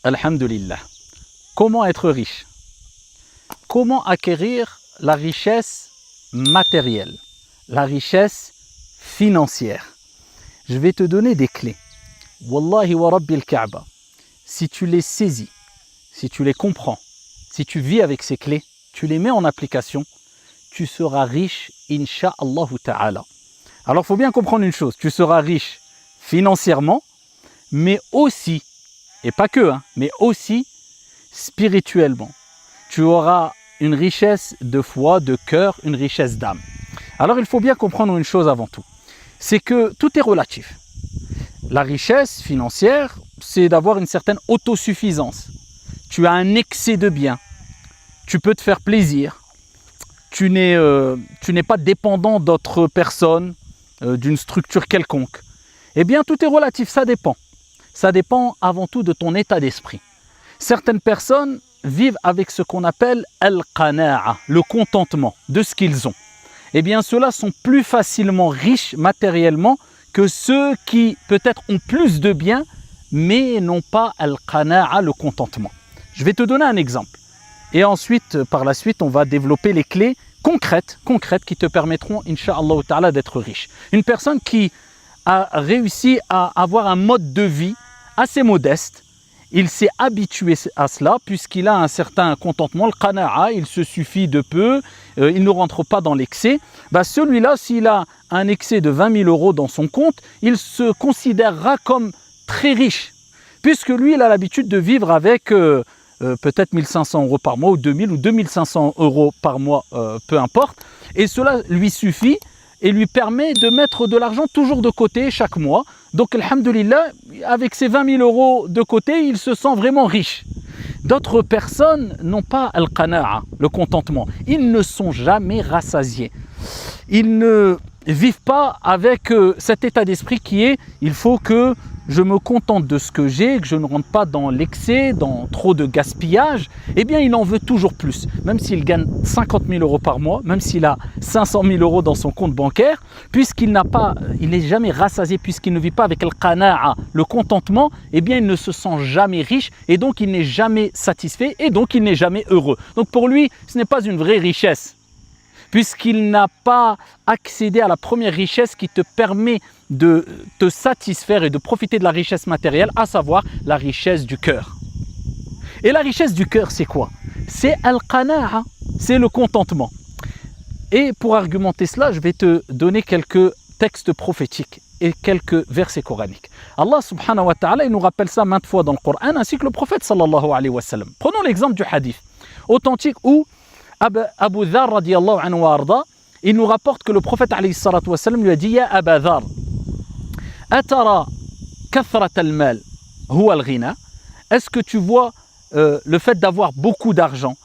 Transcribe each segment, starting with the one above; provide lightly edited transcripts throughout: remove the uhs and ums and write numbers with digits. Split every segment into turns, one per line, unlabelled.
Alhamdulillah. Comment être riche? Comment acquérir la richesse matérielle, la richesse financière? Je vais te donner des clés. Wallahi wa Rabbil Kaaba. Si tu les saisis, si tu les comprends, si tu vis avec ces clés, tu les mets en application, tu seras riche, insha'Allah ta'ala. Alors, il faut bien comprendre une chose, tu seras riche financièrement, mais aussi, et pas que, mais aussi spirituellement. Tu auras une richesse de foi, de cœur, une richesse d'âme. Alors, il faut bien comprendre une chose avant tout, c'est que tout est relatif. La richesse financière, c'est d'avoir une certaine autosuffisance. Tu as un excès de biens, tu peux te faire plaisir, tu n'es pas dépendant d'autres personnes, d'une structure quelconque. Eh bien, tout est relatif, ça dépend. Ça dépend avant tout de ton état d'esprit. Certaines personnes vivent avec ce qu'on appelle al-qana'a, le contentement de ce qu'ils ont. Eh bien, ceux-là sont plus facilement riches matériellement que ceux qui peut-être ont plus de biens, mais n'ont pas al-qana'a, le contentement. Je vais te donner un exemple. Et ensuite, par la suite, on va développer les clés concrètes qui te permettront, insha'Allah ta'ala, d'être riche. Une personne qui a réussi à avoir un mode de vie assez modeste, il s'est habitué à cela puisqu'il a un certain contentement, le qana'a, il se suffit de peu, il ne rentre pas dans l'excès. Celui-là, s'il a un excès de 20 000 euros dans son compte, il se considérera comme très riche puisque lui, il a l'habitude de vivre avec peut-être 1 500 euros par mois ou 2 000 ou 2 500 euros par mois, peu importe. Et cela lui suffit et lui permet de mettre de l'argent toujours de côté chaque mois. Donc, alhamdulillah, avec ces 20 000 euros de côté, il se sent vraiment riche. D'autres personnes n'ont pas al-qana'a, le contentement. Ils ne sont jamais rassasiés. Ils ne vivent pas avec cet état d'esprit qui est « il faut que je me contente de ce que j'ai, que je ne rentre pas dans l'excès, dans trop de gaspillage », eh bien, il en veut toujours plus. Même s'il gagne 50 000 euros par mois, même s'il a 500 000 euros dans son compte bancaire, puisqu'il n'est jamais rassasié, puisqu'il ne vit pas avec le qana'a, le contentement, eh bien, il ne se sent jamais riche et donc il n'est jamais satisfait et donc il n'est jamais heureux. Donc, pour lui, ce n'est pas une vraie richesse, puisqu'il n'a pas accédé à la première richesse qui te permet de te satisfaire et de profiter de la richesse matérielle, à savoir la richesse du cœur. Et la richesse du cœur, c'est quoi? C'est al-qana'a, c'est le contentement. Et pour argumenter cela, je vais te donner quelques textes prophétiques et quelques versets coraniques. Allah subhanahu wa ta'ala, il nous rappelle ça maintes fois dans le Coran, ainsi que le prophète sallallahu alayhi wa sallam. Prenons l'exemple du hadith authentique où Abu Dhar radiyallahu anhu wa arda, il nous rapporte que le prophète alayhi salatu wa sallam lui a dit: Ya Aba Dhar, atara kathrat al-mal huwa al-ghina? Est-ce que tu vois le fait d'avoir beaucoup d'argent,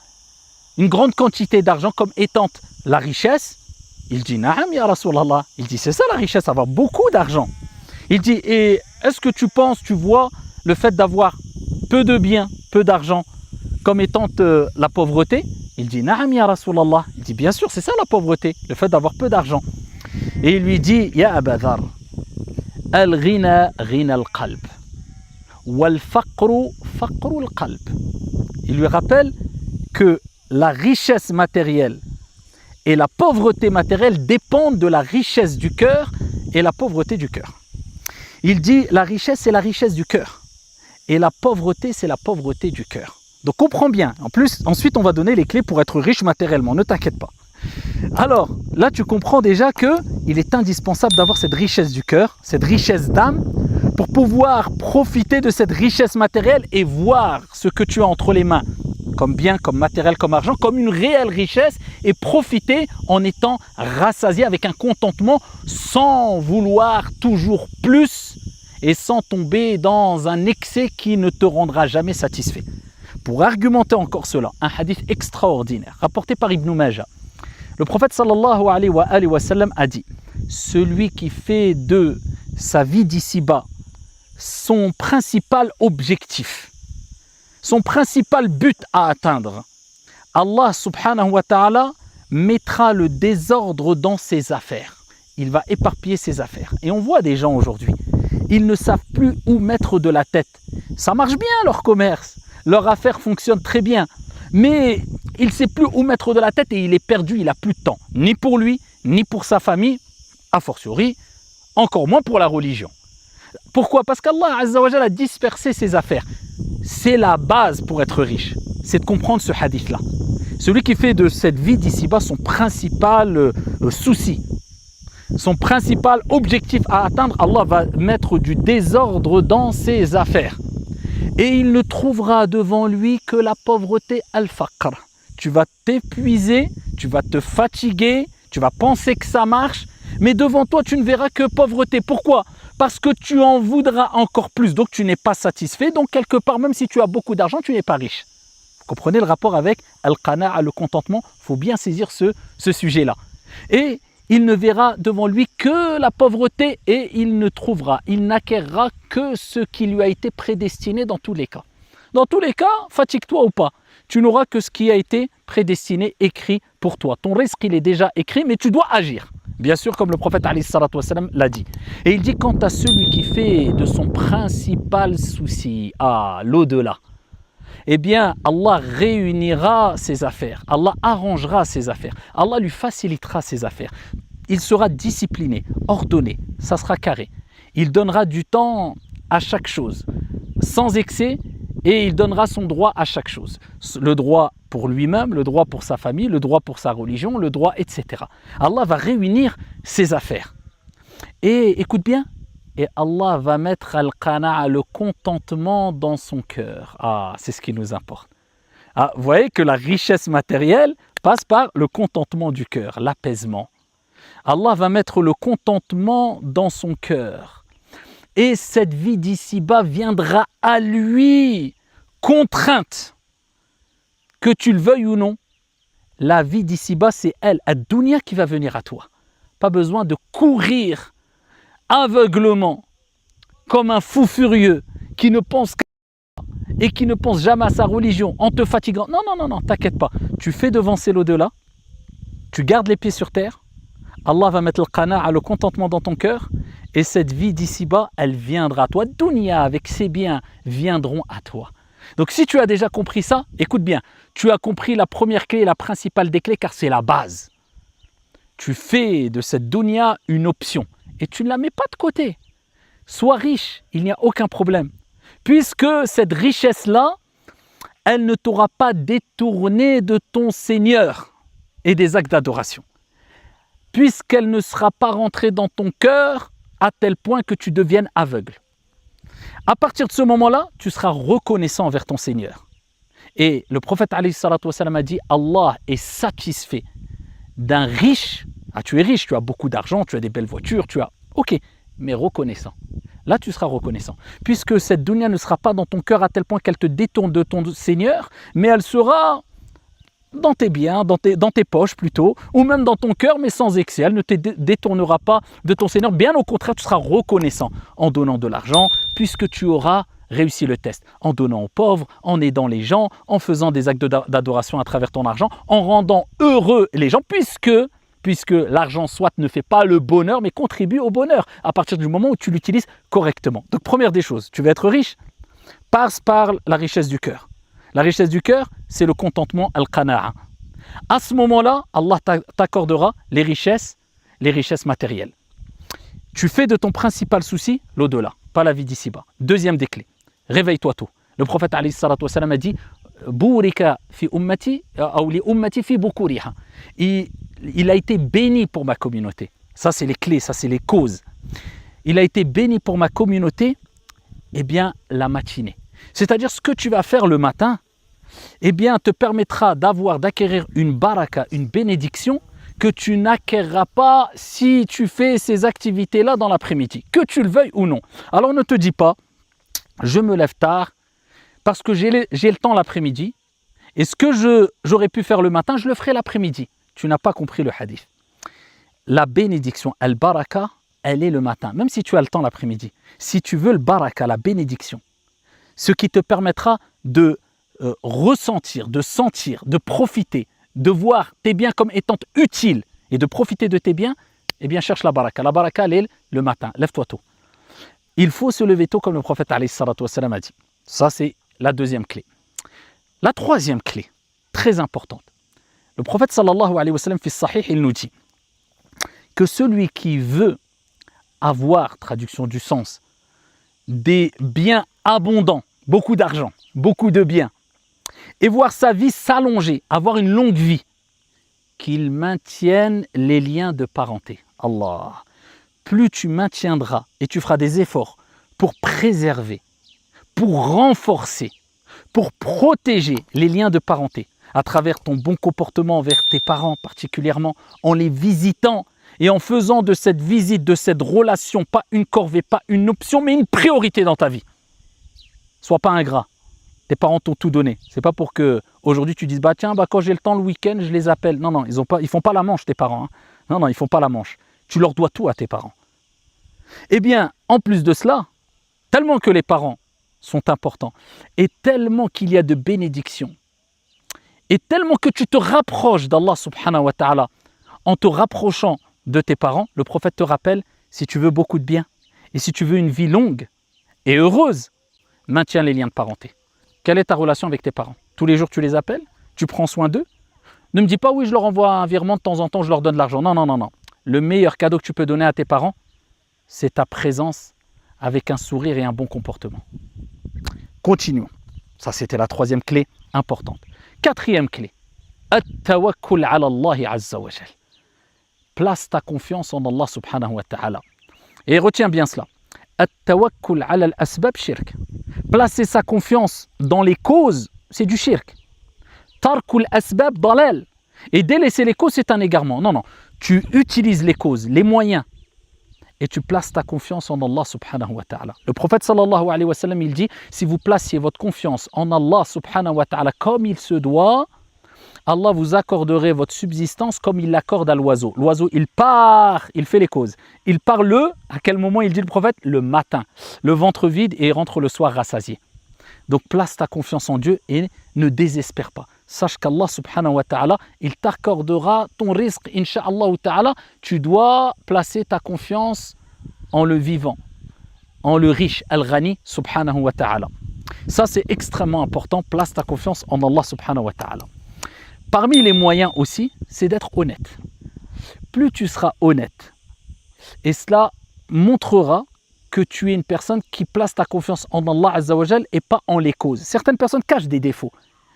une grande quantité d'argent comme étant la richesse? Il dit: Na'am ya Rasulallah. Il dit: c'est ça la richesse, avoir beaucoup d'argent. Il dit: et est-ce que tu vois le fait d'avoir peu de biens, peu d'argent comme étant la pauvreté? Il dit: Na'am ya Rasulallah. Il dit: bien sûr, c'est ça la pauvreté, le fait d'avoir peu d'argent. Et il lui dit: Ya Aba Dhar, al-ghina ghina al-qalb, wal-faqru faqru al-qalb. Il lui rappelle que la richesse matérielle et la pauvreté matérielle dépendent de la richesse du cœur et la pauvreté du cœur. Il dit: la richesse, c'est la richesse du cœur et la pauvreté, c'est la pauvreté du cœur. Donc comprends bien, en plus, ensuite on va donner les clés pour être riche matériellement, ne t'inquiète pas. Alors, là tu comprends déjà qu'il est indispensable d'avoir cette richesse du cœur, cette richesse d'âme, pour pouvoir profiter de cette richesse matérielle et voir ce que tu as entre les mains, comme bien, comme matériel, comme argent, comme une réelle richesse, et profiter en étant rassasié avec un contentement sans vouloir toujours plus et sans tomber dans un excès qui ne te rendra jamais satisfait. Pour argumenter encore cela, un hadith extraordinaire rapporté par Ibn Majah. Le prophète sallallahu alayhi wa sallam a dit: celui qui fait de sa vie d'ici-bas son principal objectif, son principal but à atteindre, Allah subhanahu wa ta'ala mettra le désordre dans ses affaires. Il va éparpiller ses affaires. Et on voit des gens aujourd'hui, ils ne savent plus où mettre de la tête. Ça marche bien leur commerce, leur affaire fonctionne très bien, mais il ne sait plus où mettre de la tête et il est perdu, il n'a plus de temps, ni pour lui, ni pour sa famille, a fortiori, encore moins pour la religion. Pourquoi? Parce qu'Allah Azza wa Jalla a dispersé ses affaires. C'est la base pour être riche, c'est de comprendre ce hadith-là. Celui qui fait de cette vie d'ici-bas son principal souci, son principal objectif à atteindre, Allah va mettre du désordre dans ses affaires. Et il ne trouvera devant lui que la pauvreté al-faqr. Tu vas t'épuiser, tu vas te fatiguer, tu vas penser que ça marche, mais devant toi tu ne verras que pauvreté. Pourquoi? Parce que tu en voudras encore plus, donc tu n'es pas satisfait, donc quelque part même si tu as beaucoup d'argent, tu n'es pas riche. Vous comprenez le rapport avec al-qana'a, le contentement? Il faut bien saisir ce sujet-là. Et il ne verra devant lui que la pauvreté et il ne trouvera, il n'acquérera que ce qui lui a été prédestiné dans tous les cas. Dans tous les cas, fatigue-toi ou pas, tu n'auras que ce qui a été prédestiné, écrit pour toi. Ton risque, il est déjà écrit, mais tu dois agir. Bien sûr, comme le prophète alayhi salatu wassalam l'a dit. Et il dit, quant à celui qui fait de son principal souci à l'au-delà, eh bien, Allah réunira ses affaires, Allah arrangera ses affaires, Allah lui facilitera ses affaires. Il sera discipliné, ordonné, ça sera carré. Il donnera du temps à chaque chose, sans excès, et il donnera son droit à chaque chose. Le droit pour lui-même, le droit pour sa famille, le droit pour sa religion, le droit, etc. Allah va réunir ses affaires. Et écoute bien, et Allah va mettre al-qana'a, le contentement dans son cœur. Ah, c'est ce qui nous importe. Ah, vous voyez que la richesse matérielle passe par le contentement du cœur, l'apaisement. Allah va mettre le contentement dans son cœur. Et cette vie d'ici-bas viendra à lui, contrainte, que tu le veuilles ou non. La vie d'ici-bas, c'est elle, ad-dunya, qui va venir à toi. Pas besoin de courir aveuglement, comme un fou furieux, qui ne pense qu'à et qui ne pense jamais à sa religion, en te fatiguant. Non, non, non, non, t'inquiète pas. Tu fais devancer l'au-delà, tu gardes les pieds sur terre, Allah va mettre le qana'a, le contentement dans ton cœur, et cette vie d'ici-bas, elle viendra à toi. Dunya, avec ses biens, viendront à toi. Donc si tu as déjà compris ça, écoute bien, tu as compris la première clé, la principale des clés, car c'est la base. Tu fais de cette dunya une option, et tu ne la mets pas de côté. Sois riche, il n'y a aucun problème. Puisque cette richesse-là, elle ne t'aura pas détourné de ton Seigneur et des actes d'adoration. Puisqu'elle ne sera pas rentrée dans ton cœur à tel point que tu deviennes aveugle. À partir de ce moment-là, tu seras reconnaissant envers ton Seigneur. Et le prophète alayhi salatu wassalam a dit, Allah est satisfait d'un riche. Ah, tu es riche, tu as beaucoup d'argent, tu as des belles voitures, tu as... Ok, mais reconnaissant. Là, tu seras reconnaissant. Puisque cette dunya ne sera pas dans ton cœur à tel point qu'elle te détourne de ton Seigneur, mais elle sera dans tes biens, dans tes poches plutôt, ou même dans ton cœur, mais sans excès. Elle ne te détournera pas de ton Seigneur. Bien au contraire, tu seras reconnaissant en donnant de l'argent, puisque tu auras réussi le test. En donnant aux pauvres, en aidant les gens, en faisant des actes d'adoration à travers ton argent, en rendant heureux les gens, puisque l'argent soit ne fait pas le bonheur, mais contribue au bonheur à partir du moment où tu l'utilises correctement. Donc première des choses, tu veux être riche, passe par la richesse du cœur. La richesse du cœur, c'est le contentement al-qana'a. À ce moment-là, Allah t'accordera les richesses matérielles. Tu fais de ton principal souci l'au-delà, pas la vie d'ici-bas. Deuxième des clés, réveille-toi tôt. Le prophète alayhi salatu wassalam a dit Bourika fi ummati ou li ummati fi bukuriha. Il a été béni pour ma communauté. Ça, c'est les clés, ça, c'est les causes. Il a été béni pour ma communauté, eh bien, la matinée. C'est-à-dire, ce que tu vas faire le matin, eh bien, te permettra d'acquérir une baraka, une bénédiction, que tu n'acquerras pas si tu fais ces activités-là dans l'après-midi, que tu le veuilles ou non. Alors, ne te dis pas, je me lève tard, parce que j'ai le temps l'après-midi, et ce que j'aurais pu faire le matin, je le ferai l'après-midi. Tu n'as pas compris le hadith. La bénédiction, al-baraka, elle est le matin, même si tu as le temps l'après-midi. Si tu veux le baraka, la bénédiction, ce qui te permettra de ressentir, de sentir, de profiter, de voir tes biens comme étant utiles et de profiter de tes biens, eh bien cherche la baraka. La baraka, elle est le matin, lève-toi tôt. Il faut se lever tôt comme le prophète alayhi salatu wassalam a dit. Ça, c'est la deuxième clé. La troisième clé, très importante. Le prophète sallallahu alayhi wa sallam, fi sahih, il nous dit que celui qui veut avoir, traduction du sens, des biens abondants, beaucoup d'argent, beaucoup de biens, et voir sa vie s'allonger, avoir une longue vie, qu'il maintienne les liens de parenté. Allah, plus tu maintiendras et tu feras des efforts pour préserver, pour renforcer, pour protéger les liens de parenté, à travers ton bon comportement envers tes parents particulièrement, en les visitant et en faisant de cette visite, de cette relation, pas une corvée, pas une option, mais une priorité dans ta vie. Sois pas ingrat. Tes parents t'ont tout donné. C'est pas pour que aujourd'hui tu dises quand j'ai le temps le week-end, je les appelle. Non, ils font pas la manche tes parents. Hein. Non, ils font pas la manche. Tu leur dois tout à tes parents. Eh bien, en plus de cela, tellement que les parents sont importants et tellement qu'il y a de bénédictions et tellement que tu te rapproches d'Allah subhanahu wa ta'ala en te rapprochant de tes parents, le prophète te rappelle, si tu veux beaucoup de bien et si tu veux une vie longue et heureuse, maintiens les liens de parenté. Quelle est ta relation avec tes parents? Tous les jours tu les appelles? Tu prends soin d'eux? Ne me dis pas oui, je leur envoie un virement de temps en temps, je leur donne de l'argent. Non. Le meilleur cadeau que tu peux donner à tes parents, c'est ta présence avec un sourire et un bon comportement. Continuons. Ça, c'était la troisième clé importante. Quatrième clé. At-tawakkul ala Allah azza wa jal. Place ta confiance en Allah subhanahu wa ta'ala. Et retiens bien cela. At-tawakkul ala al-asbab shirk. Placer sa confiance dans les causes, c'est du shirk. Tarkul asbab dalal. Et délaisser les causes, c'est un égarement. Non. Tu utilises les causes, les moyens, et tu places ta confiance en Allah subhanahu wa ta'ala. Le prophète sallallahu alayhi wa sallam, il dit, si vous placiez votre confiance en Allah subhanahu wa ta'ala comme il se doit, Allah vous accorderait votre subsistance comme il l'accorde à l'oiseau. L'oiseau, il part, il fait les causes. Il part à quel moment il dit le prophète? Le matin. Le ventre vide et rentre le soir rassasié. Donc place ta confiance en Dieu et ne désespère pas. Sache qu'Allah subhanahu wa ta'ala, il t'accordera ton risque, insha'Allah ta'ala. Tu dois placer ta confiance en le vivant, en le riche, al-ghani subhanahu wa ta'ala. Ça, c'est extrêmement important. Place ta confiance en Allah subhanahu wa ta'ala. Parmi les moyens aussi, c'est d'être honnête. Plus tu seras honnête, et cela montrera que tu es une personne qui place ta confiance en Allah azza wa jal et pas en les causes. Certaines personnes cachent des défauts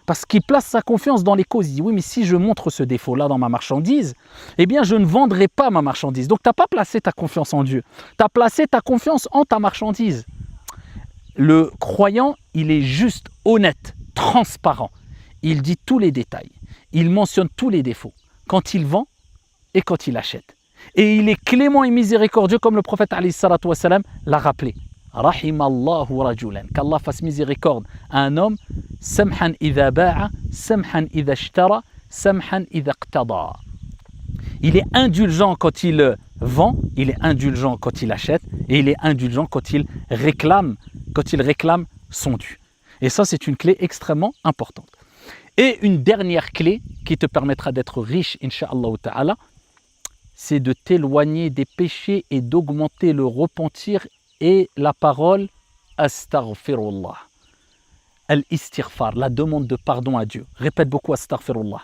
parce qu'ils placent sa confiance dans les causes. Ils disent oui, mais si je montre ce défaut-là dans ma marchandise, eh bien je ne vendrai pas ma marchandise. Donc tu n'as pas placé ta confiance en Dieu. Tu as placé ta confiance en ta marchandise. Le croyant, il est juste honnête, transparent. Il dit tous les détails. Il mentionne tous les défauts quand il vend et quand il achète. Et il est clément et miséricordieux comme le prophète alayhi salatu wassalam l'a rappelé. Rahimallahu rajulan. Qu'Allah fasse miséricorde à un homme. Samhan idha ba'a, samhan idha ishtara, samhan idha iqtada. Il est indulgent quand il vend, il est indulgent quand il achète et il est indulgent quand il réclame son dû. Et ça, c'est une clé extrêmement importante. Et une dernière clé qui te permettra d'être riche, insha'Allah ta'ala, c'est de t'éloigner des péchés et d'augmenter le repentir et la parole astaghfirullah. Al-istighfar, la demande de pardon à Dieu. Répète beaucoup astaghfirullah.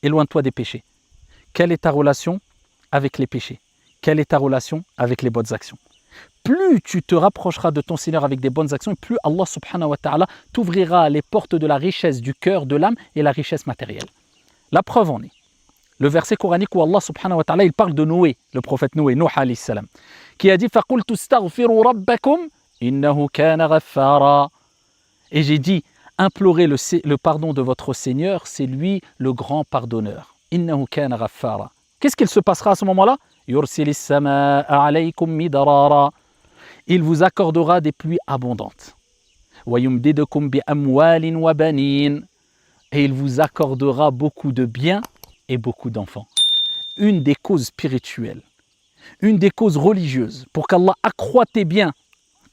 Éloigne-toi des péchés. Quelle est ta relation avec les péchés? Quelle est ta relation avec les bonnes actions? Plus tu te rapprocheras de ton Seigneur avec des bonnes actions, plus Allah subhanahu wa ta'ala t'ouvrira les portes de la richesse du cœur, de l'âme et la richesse matérielle. La preuve en est le verset coranique où Allah subhanahu wa ta'ala il parle de Noé, le prophète Noé, Nuh alayhi salam, qui a dit فَقُلْتُ اسْتَغْفِرُوا رَبَّكُمْ إِنَّهُ كَانَ غَفَّارًا. Et j'ai dit, implorez le pardon de votre Seigneur, c'est lui le grand pardonneur. إِنَّهُ كَانَ غَفَّارًا. Qu'est-ce qu'il se passera à ce moment-là? يُرْسِلِ السَّمَاءَ عَلَيْكُمْ مِدْرَارًا. Il vous accordera des pluies abondantes. وَيُمْدِدُكُمْ بِأَمْوَالٍ وَبَنِينَ. Et il vous accordera beaucoup de biens et beaucoup d'enfants. Une des causes spirituelles, une des causes religieuses pour qu'Allah accroisse tes biens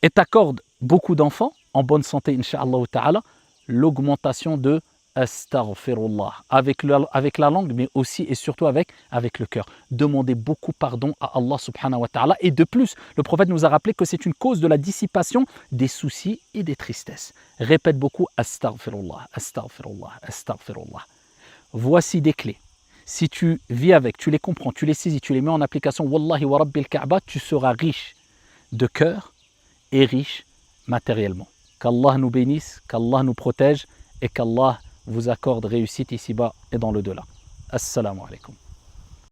et t'accorde beaucoup d'enfants en bonne santé, insha'Allah ta'ala, l'augmentation de Astaghfirullah. Avec la langue, mais aussi et surtout avec le cœur. Demandez beaucoup pardon à Allah subhanahu wa ta'ala. Et de plus, le prophète nous a rappelé que c'est une cause de la dissipation des soucis et des tristesses. Répète beaucoup Astaghfirullah, Astaghfirullah, Astaghfirullah. Voici des clés. Si tu vis avec, tu les comprends, tu les saisis, tu les mets en application, Wallahi wa Rabbil Kaaba, tu seras riche de cœur et riche matériellement. Qu'Allah nous bénisse, qu'Allah nous protège et qu'Allah vous accorde réussite ici-bas et dans le delà. Assalamu alaikum.